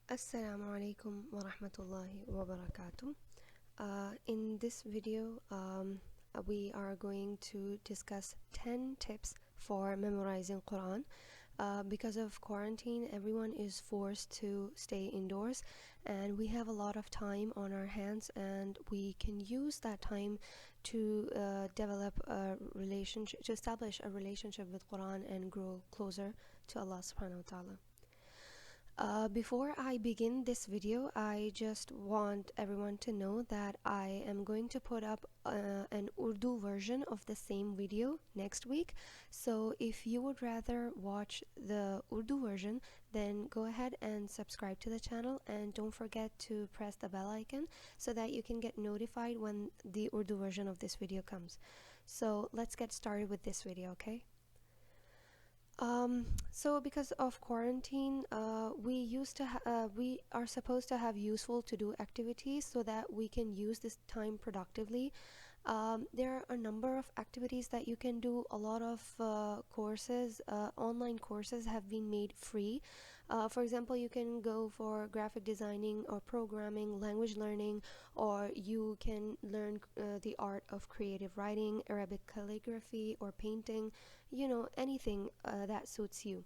Assalamu alaikum wa rahmatullahi wa barakatuh. In this video, we are going to discuss 10 tips for memorizing Quran. Because of quarantine, everyone is forced to stay indoors, and we have a lot of time on our hands, and we can use that time to develop a relationship, to establish a relationship with Quran and grow closer to Allah SWT. Before I begin this video, I just want everyone to know that I am going to put up an Urdu version of the same video next week. So if you would rather watch the Urdu version, then go ahead and subscribe to the channel, and don't forget to press the bell icon so that you can get notified when the Urdu version of this video comes. So let's get started with this video, okay? So because of quarantine, we are supposed to have useful to-do activities so that we can use this time productively. There are a number of activities that you can do. A lot of online courses have been made free. For example, you can go for graphic designing or programming, language learning, or you can learn the art of creative writing, Arabic calligraphy, or painting, anything that suits you.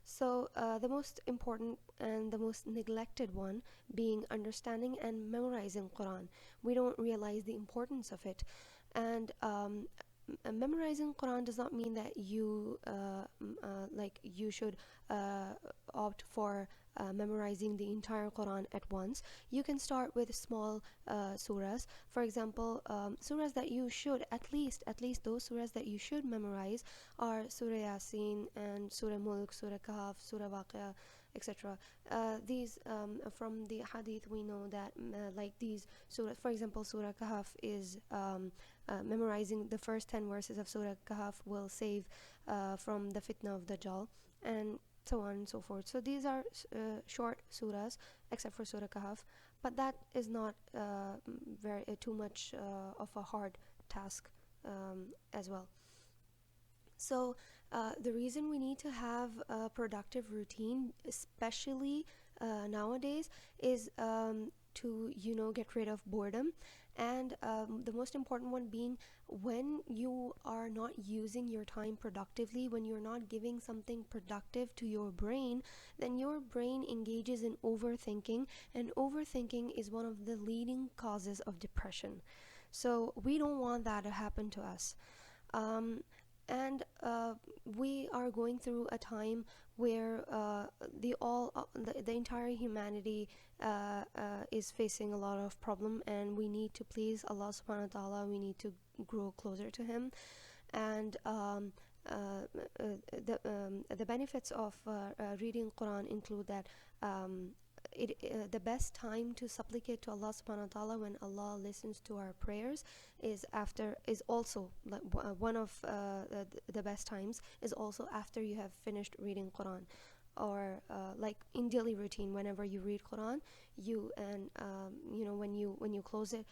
So the most important and the most neglected one being understanding and memorizing Quran. We don't realize the importance of it. And memorizing Quran does not mean that you should opt for memorizing the entire Quran at once. You can start with small surahs. For example, surahs that you should at least those surahs that you should memorize are Surah Yasin and Surah Mulk, Surah Kahf, Surah Waqia, etc. These from the Hadith we know that like these surahs, for example, Surah Kahf is memorizing the first 10 verses of Surah Kahf will save from the fitna of Dajjal, and so on and so forth. So these are short surahs, except for Surah Kahf, but that is not very too much of a hard task as well. So the reason we need to have a productive routine, especially nowadays, is to get rid of boredom, and the most important one being when you are not using your time productively, when you're not giving something productive to your brain, then your brain engages in overthinking, and overthinking is one of the leading causes of depression. So we don't want that to happen to us. And we are going through a time where the entire humanity is facing a lot of problem, and we need to please Allah SWT. We need to grow closer to Him, and the benefits of reading Quran include that the best time to supplicate to Allah SWT when Allah listens to our prayers is also like, one of the best times is also after you have finished reading Quran, or like in daily routine. Whenever you read Quran, when you close it,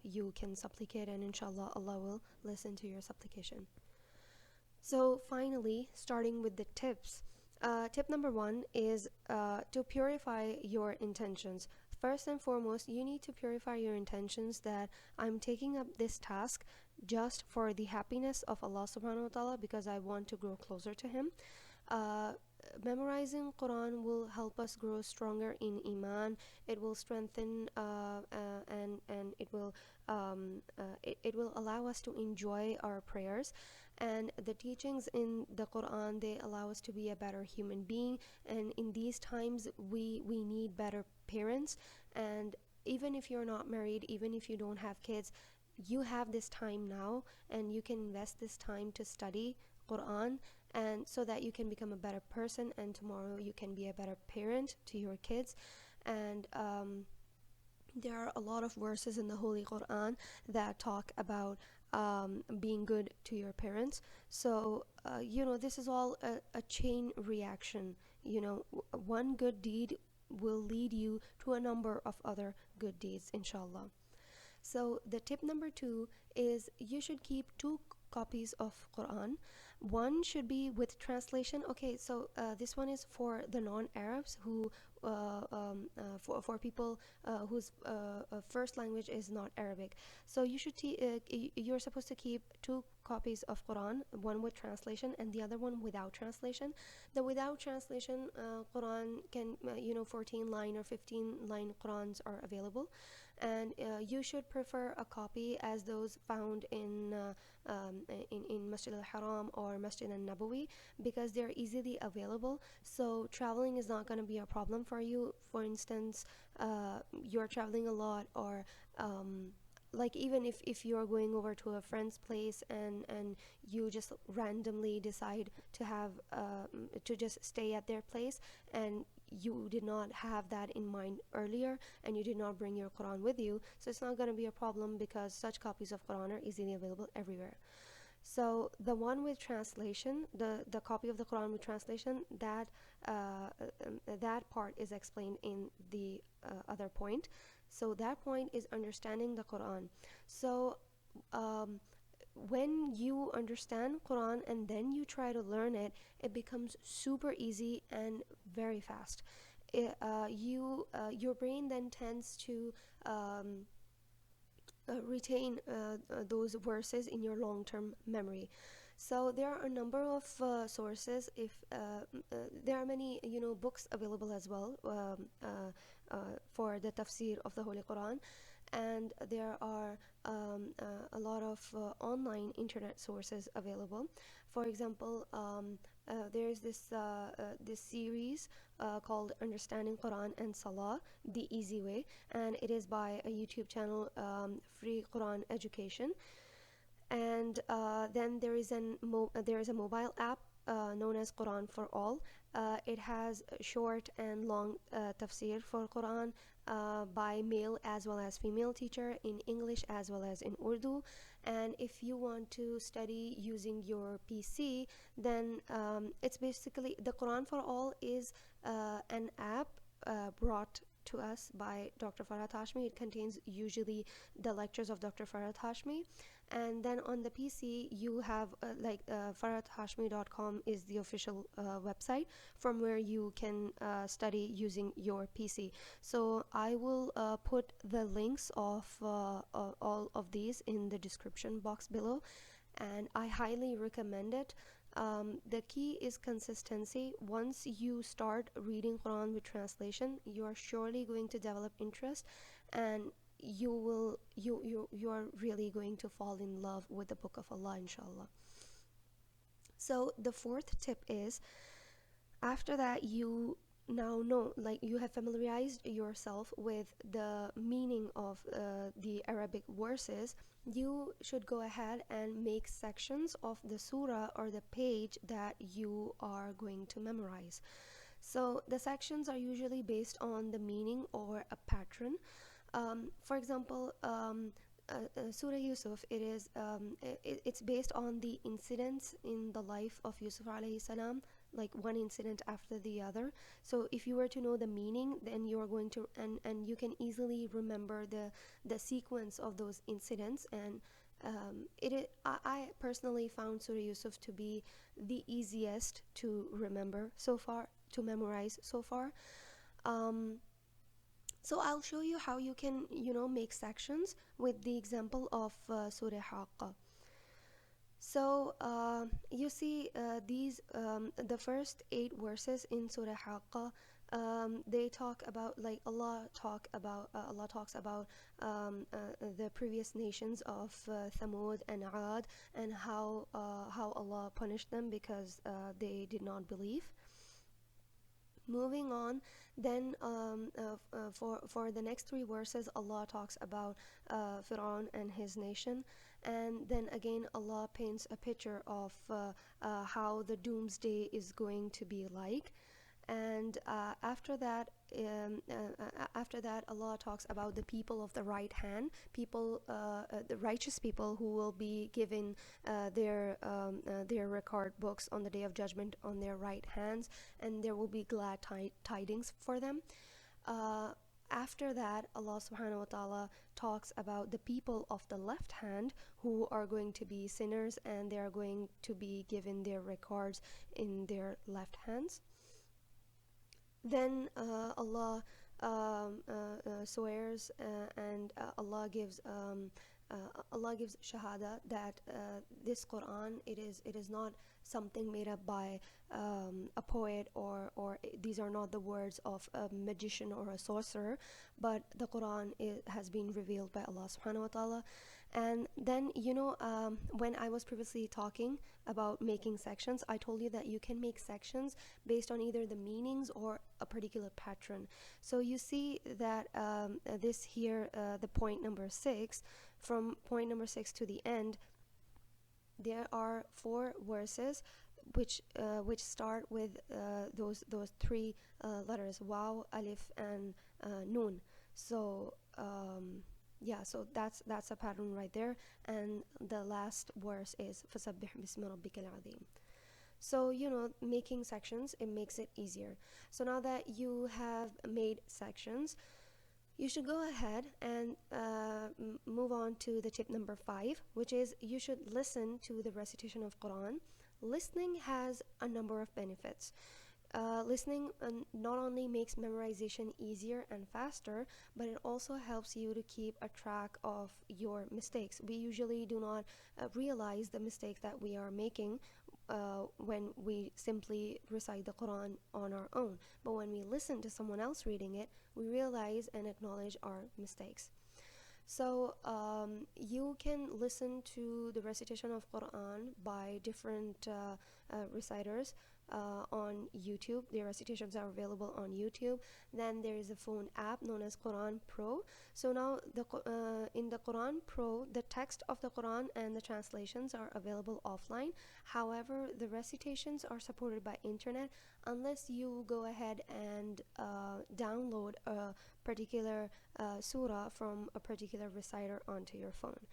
you can supplicate, and inshallah Allah will listen to your supplication. So finally, starting with the tips. Tip number 1 is to purify your intentions. First and foremost, you need to purify your intentions that I'm taking up this task just for the happiness of Allah subhanahu wa ta'ala, because I want to grow closer to Him. Memorizing Quran will help us grow stronger in Iman. It will strengthen and it will allow us to enjoy our prayers. And the teachings in the Quran, they allow us to be a better human being. And in these times, we need better parents. And even if you're not married, even if you don't have kids, you have this time now, and you can invest this time to study Quran, and so that you can become a better person, and tomorrow you can be a better parent to your kids. And there are a lot of verses in the Holy Quran that talk about being good to your parents. So this is all a chain reaction. One good deed will lead you to a number of other good deeds, inshallah. So the tip number 2 is you should keep 2 copies of Quran. One should be with translation. Okay, so this one is for the non-Arabs who for people whose first language is not Arabic. So you're supposed to keep two copies of Quran, one with translation and the other one without translation. The without translation Quran can 14 line or 15 line Qurans are available, and you should prefer a copy as those found in Masjid al-Haram or Masjid al-Nabawi, because they're easily available, so traveling is not going to be a problem for you. For instance, you're traveling a lot, or like even if you're going over to a friend's place and you just randomly decide to just stay at their place, and you did not have that in mind earlier, and you did not bring your Quran with you, so it's not going to be a problem because such copies of Quran are easily available everywhere. So the one with translation, the copy of the Quran with translation, that part is explained in the other point. So that point is understanding the Quran. So um, when you understand Quran and then you try to learn it, it becomes super easy and very fast. Your brain then tends to um, retain those verses in your long-term memory. So there are a number of sources. If there are many books available as well for the tafsir of the Holy Quran, and there are a lot of online internet sources available. For example, there's this series called Understanding Quran and Salah the Easy Way, and it is by a YouTube channel, Free Quran Education. And then there is a mobile app known as Quran for All. It has short and long tafsir for Quran by male as well as female teacher in English as well as in Urdu. And if you want to study using your PC, then it's basically the Quran for All is an app brought to us by Dr. Farhat Hashmi. It contains usually the lectures of Dr. Farhat Hashmi, and then on the PC you have farhathashmi.com is the official website from where you can study using your PC. So I will put the links of all of these in the description box below, and I highly recommend it. The key is consistency. Once you start reading Quran with translation, you are surely going to develop interest, and you are really going to fall in love with the book of Allah, inshallah. So the fourth tip is, after that you now know, like you have familiarized yourself with the meaning of the Arabic verses, you should go ahead and make sections of the surah or the page that you are going to memorize. So the sections are usually based on the meaning or a pattern. For example, Surah Yusuf, it's based on the incidents in the life of Yusuf alayhi salam, like one incident after the other. So if you were to know the meaning, then you are going to and you can easily remember the sequence of those incidents. And I personally found Surah Yusuf to be the easiest to remember so far, to memorize so far. Um, so I'll show you how you can, make sections with the example of Surah Haqqa. So you see the first 8 verses in Surah Haqqa. They talk about, like Allah talks about the previous nations of Thamud and Ad, and how Allah punished them because they did not believe. Moving on, then for the next 3 verses, Allah talks about Fir'aun and his nation, and then again Allah paints a picture of how the doomsday is going to be like. And after that Allah talks about the people of the right hand, the righteous people who will be given their record books on the day of judgment on their right hands, and there will be glad tidings for them. After that, Allah SWT talks about the people of the left hand who are going to be sinners, and they are going to be given their records in their left hands. Then swears, and Allah gives shahada that this Quran, it is not something made up by a poet, or these are not the words of a magician or a sorcerer, but the Quran has been revealed by Allah subhanahu wa ta'ala. And then, when I was previously talking about making sections, I told you that you can make sections based on either the meanings or a particular pattern. So you see that this here, the point number 6, from point number 6 to the end, there are 4 verses which start with those 3 letters: waw, alif, and noon. So yeah, so that's a pattern right there. And the last verse is fasabbih bismi rabbikal azim. So, making sections, it makes it easier. So now that you have made sections, you should go ahead and move on to the tip number 5, which is you should listen to the recitation of Quran. Listening has a number of benefits. Listening not only makes memorization easier and faster, but it also helps you to keep a track of your mistakes. We usually do not realize the mistake that we are making when we simply recite the Quran on our own. But when we listen to someone else reading it, we realize and acknowledge our mistakes. So you can listen to the recitation of Quran by different reciters on YouTube. Their recitations are available on YouTube. Then there is a phone app known as Quran Pro. So now in the Quran Pro, the text of the Quran and the translations are available offline. However, the recitations are supported by internet unless you go ahead and download a particular surah from a particular reciter onto your phone.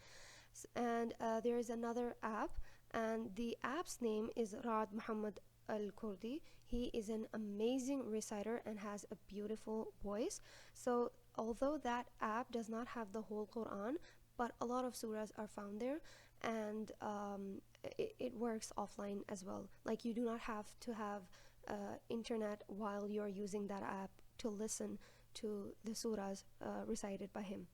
And there is another app, and the app's name is Rad Muhammad Al-Kurdi. He is an amazing reciter and has a beautiful voice. So although that app does not have the whole Quran, but a lot of surahs are found there, and it works offline as well. Like, you do not have to have internet while you're using that app to listen to the surahs recited by him.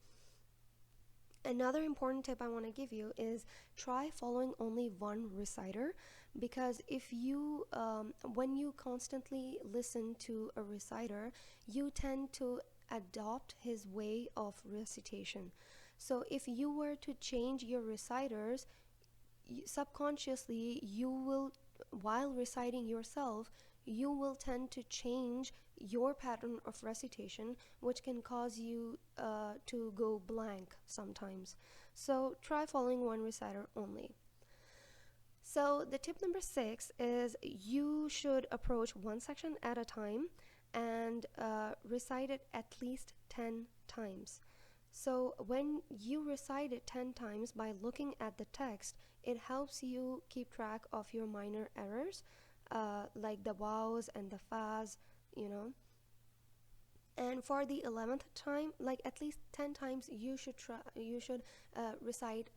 Another important tip I want to give you is try following only one reciter, because if you when you constantly listen to a reciter, you tend to adopt his way of recitation. So if you were to change your reciters, subconsciously you will, while reciting yourself, you will tend to change your pattern of recitation, which can cause you to go blank sometimes. So try following one reciter only. So the tip number 6 is you should approach one section at a time and recite it at least 10 times. So when you recite it 10 times by looking at the text, it helps you keep track of your minor errors, like the wows and the fas, And for the 11th time, like at least 10 times, you should recite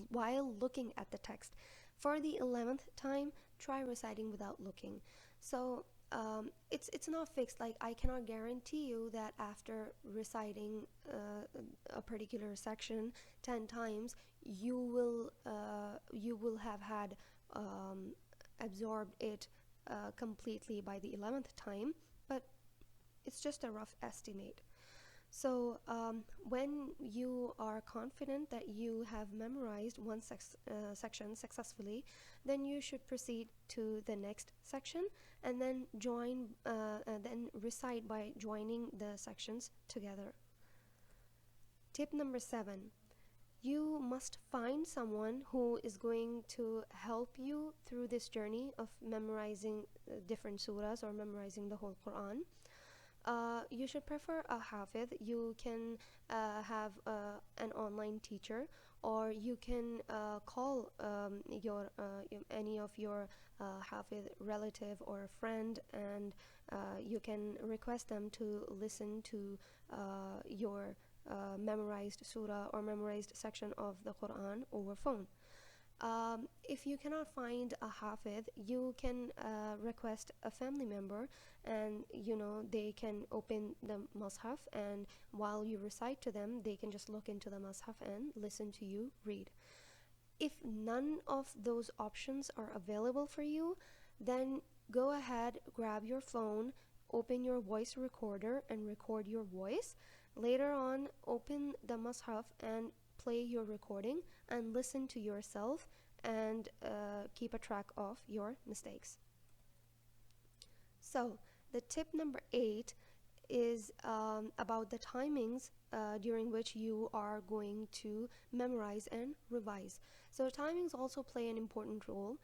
while looking at the text. For the 11th time, try reciting without looking. So it's not fixed. Like, I cannot guarantee you that after reciting a particular section 10 times, you will have had absorbed it completely by the 11th time, but it's just a rough estimate. So when you are confident that you have memorized one section successfully, then you should proceed to the next section and then then recite by joining the sections together. Tip number 7. You must find someone who is going to help you through this journey of memorizing different surahs or memorizing the whole Quran. You should prefer a Hafidh. You can have an online teacher, or you can call any of your Hafidh relative or friend, and you can request them to listen to your memorized surah or memorized section of the Quran over phone. If you cannot find a Hafidh, you can request a family member, and they can open the Mus'haf, and while you recite to them, they can just look into the Mus'haf and listen to you read. If none of those options are available for you, then go ahead, grab your phone, open your voice recorder, and record your voice. Later on, open the Mus'haf and play your recording and listen to yourself, and keep a track of your mistakes. So, the tip number 8 is about the timings during which you are going to memorize and revise. So timings also play an important role.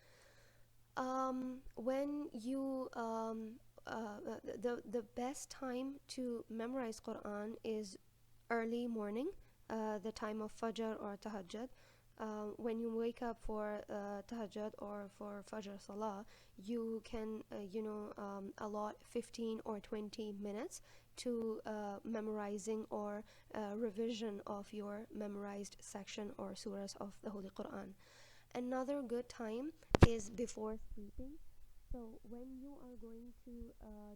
When you the best time to memorize Quran is early morning, the time of Fajr or Tahajjud. When you wake up for Tahajjud or for Fajr Salah, you can allot 15 or 20 minutes to memorizing or revision of your memorized section or surahs of the Holy Quran. Another good time is before sleeping. So when you are going to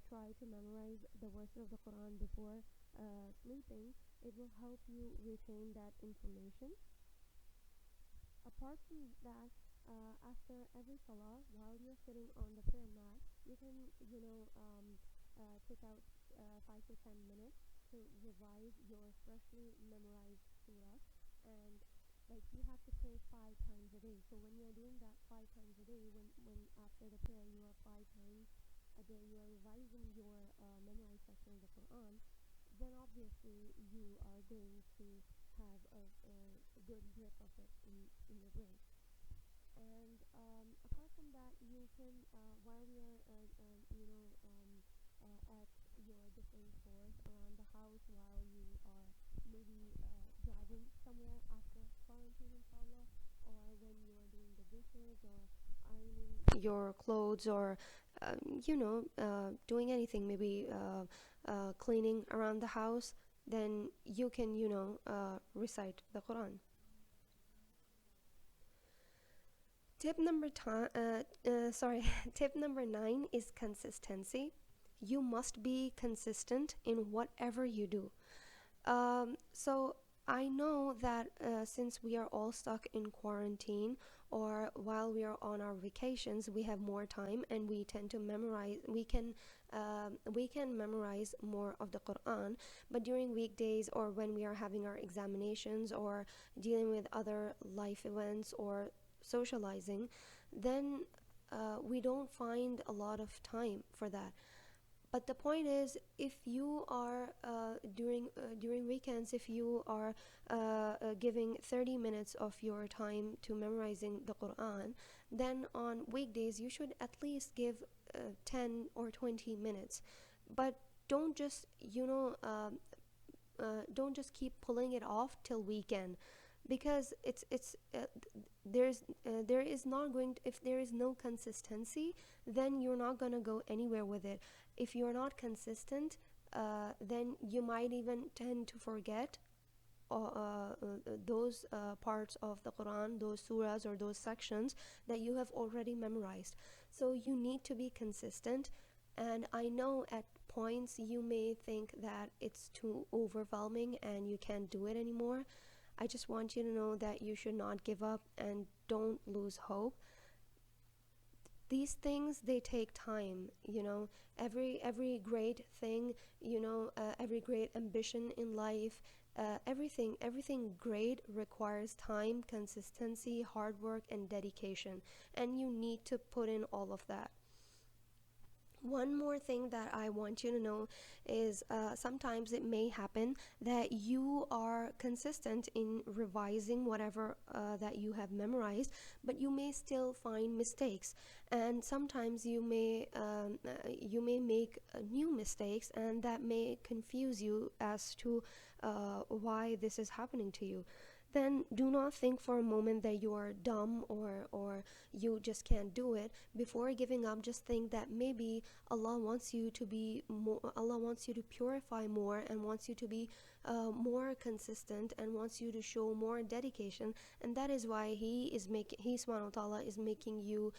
try to memorize the verses of the Quran before sleeping, it will help you retain that information. Apart from that, after every salah, while you're sitting on the prayer mat, you can take out 5 to 10 minutes to revise your freshly memorized surah. And like, you have to pray 5 times a day. So when you're doing that 5 times a day, when after the prayer you are 5 times a day, you are revising your memorized section of the Quran, then obviously you are going to have a good grip of it in your brain. And apart from that, you can while you're at your different chores around the house, while you are maybe driving somewhere after quarantine, inshallah, or when you are doing the dishes or ironing your clothes, or doing anything, maybe cleaning around the house, then you can recite the Quran. Tip number tip number 9 is consistency. You must be consistent in whatever you do. So I know that since we are all stuck in quarantine, or while we are on our vacations, we have more time and we tend to memorize. We can memorize more of the Quran, but during weekdays or when we are having our examinations or dealing with other life events or socializing, then we don't find a lot of time for that. But the point is, if you are during weekends, if you are giving 30 minutes of your time to memorizing the Quran, then on weekdays you should at least give 10 or 20 minutes. But don't just don't just keep pulling it off till weekend, because there is not going to, if there is no consistency, then you're not going to go anywhere with it. If you're not consistent, then you might even tend to forget those parts of the Quran, those surahs or those sections that you have already memorized. So you need to be consistent. And I know at points you may think that it's too overwhelming and you can't do it anymore. I just want you to know that you should not give up and don't lose hope. These things, they take time. Every great thing, every great ambition in life, everything great requires time, consistency, hard work, and dedication, and you need to put in all of that. One more thing that I want you to know is sometimes it may happen that you are consistent in revising whatever that you have memorized, but you may still find mistakes, and sometimes you may make new mistakes, and that may confuse you as to why this is happening to you. Then do not think for a moment that you are dumb, or you just can't do it. Before giving up, just think that maybe Allah wants you to be more, Allah wants you to purify more, and wants you to be more consistent, and wants you to show more dedication, and that is why He subhanahu wa ta'ala is making you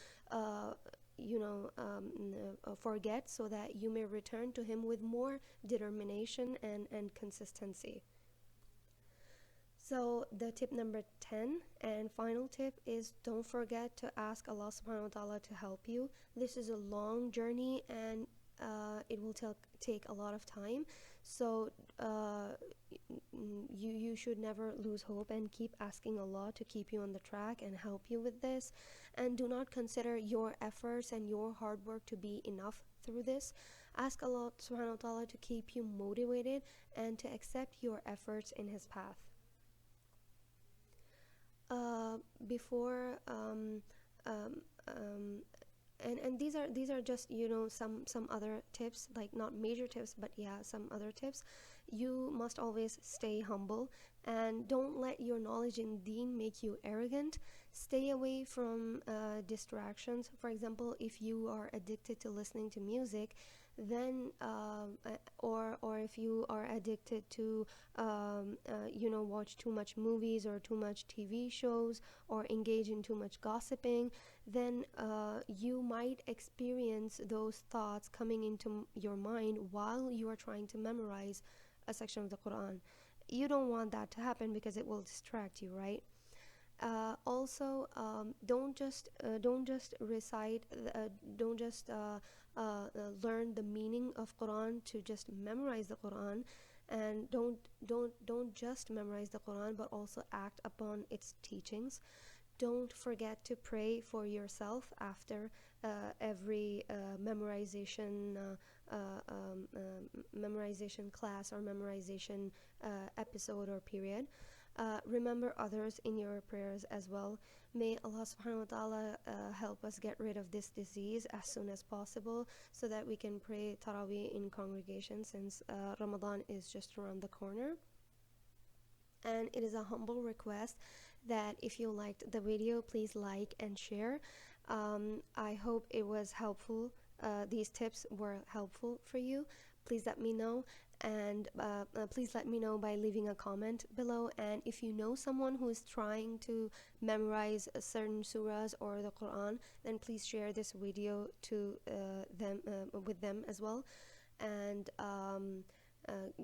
forget, so that you may return to Him with more determination and consistency. So the tip number 10 and final tip is, don't forget to ask Allah subhanahu wa ta'ala to help you. This is a long journey, and it will take a lot of time. So you should never lose hope, and keep asking Allah to keep you on the track and help you with this. And do not consider your efforts and your hard work to be enough through this. Ask Allah subhanahu wa ta'ala to keep you motivated and to accept your efforts in His path. Before and these are just some other tips, like not major tips, but yeah, some other tips. You must always stay humble, and don't let your knowledge in deen make you arrogant. Stay away from distractions. For example, if you are addicted to listening to music, then or if you are addicted to watch too much movies or too much TV shows, or engage in too much gossiping, then you might experience those thoughts coming into your mind while you are trying to memorize a section of the Quran. You don't want that to happen, because it will distract you, right? Also, don't just recite, don't just learn the meaning of Quran to just memorize the Quran, and don't just memorize the Quran, but also act upon its teachings. Don't forget to pray for yourself after every memorization class or memorization episode or period. Remember others in your prayers as well. May Allah subhanahu wa ta'ala help us get rid of this disease as soon as possible, so that we can pray Taraweeh in congregation, since Ramadan is just around the corner. And it is a humble request that if you liked the video, please like and share. I hope it was helpful. These tips were helpful for you. Please let me know, and please let me know by leaving a comment below. And if you know someone who is trying to memorize certain surahs or the Quran, then please share this video to them with them as well. And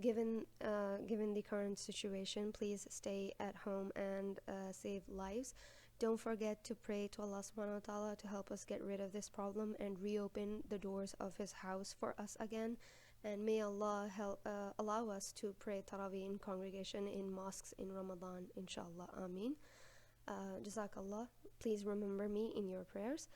given the current situation, please stay at home and save lives. Don't forget to pray to Allah subhanahu wa ta'ala to help us get rid of this problem and reopen the doors of His house for us again. And may Allah allow us to pray Taraweeh in congregation in mosques in Ramadan, inshallah. Ameen. Jazakallah. Please remember me in your prayers.